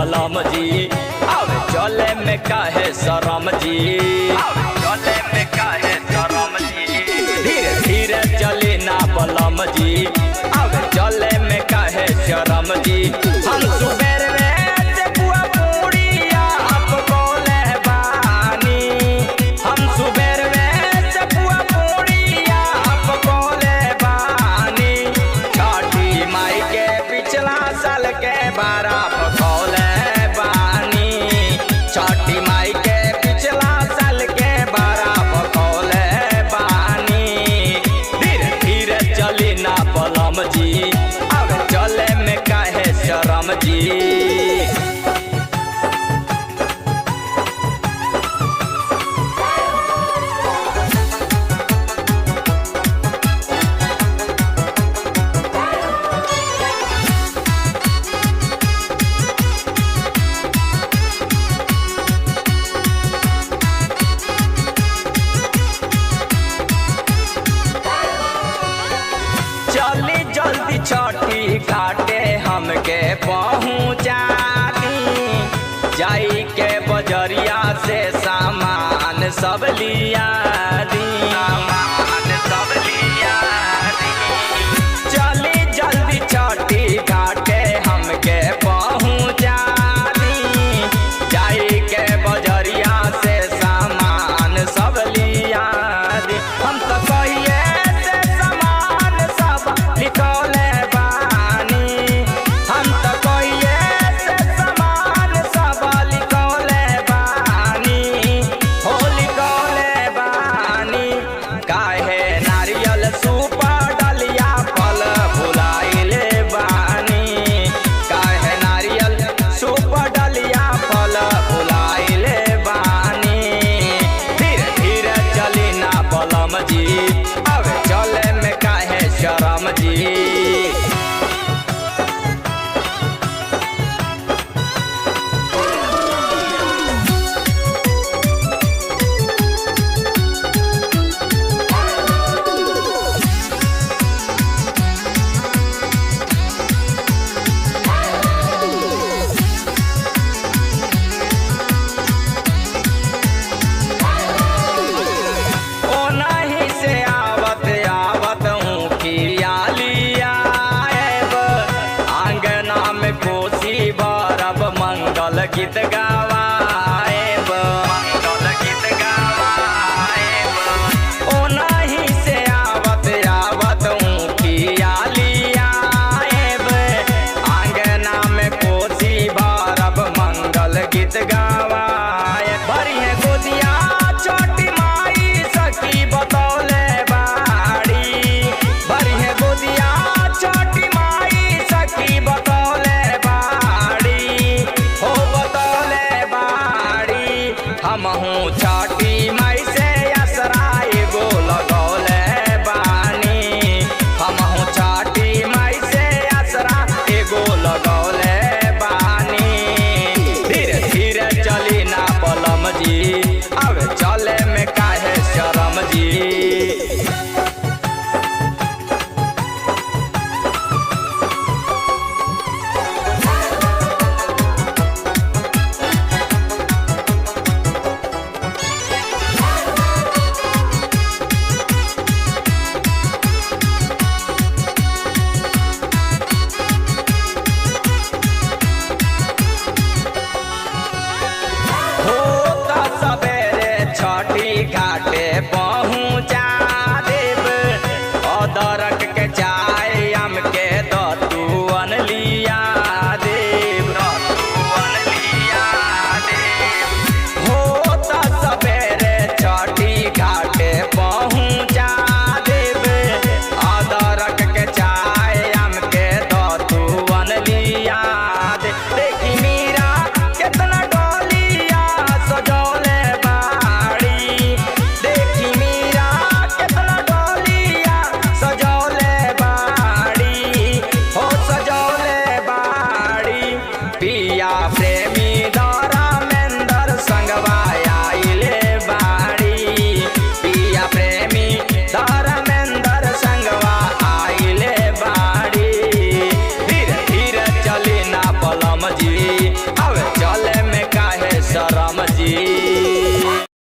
बलम जी। अब चले में काहे शरम जी, चले में काहे शरम जी। धीरे धीरे चली ना बलम जी, अब चले में काहे शरम जी। हम सुबेर से बुआ पूड़िया आप बोले बानी, हम सुबेर से बुआ पूड़िया आप बोले बानी। छठी माई के पिछला साल के बारा पकौले बानी, छठी माई के पिछला साल के बारा पकौले बानी। धीरे धीरे चली ना बलम जी, अब चले में काहे शरम जी। चली जल्दी छठी घाटे हमके पहुँचा दी, जाई के बजरिया से सामान सब लिया दी, सामान सब लिया दी। चली जल्दी छठी घाटे हमके पहुँचा दी, जाई के बजरिया से सामान सब लिया दी। हम तो कहिए लिखौले बानी, हम तो कहिए से समान सब लिखौले बानी, हो लिखौले बानी। काहे नारियल सुपर डलिया फल भुलाइले बानी, काहे नारियल सुपर डलिया फल भुलाइले बानी। धीरे धीरे चली ना बलम जी, अब चले में काहे शरम जी। ओनाही से आवत आवत हूँ किया लिया आंगना में कोसी भरब मंगल गीत गावाएब, मंगल गीत गावाएब। ओनाही से आवत आवत हूँ किया लिया आंगना में कोसी भरब मंगल गीत गावाए। भरी है गोदिया छोटी माई सखी बतौले बाड़ी, भरी है गोदिया छोटी माई सखी बतौले बाड़ी, हो बतौले बाड़ी। हम हूँ छठी माई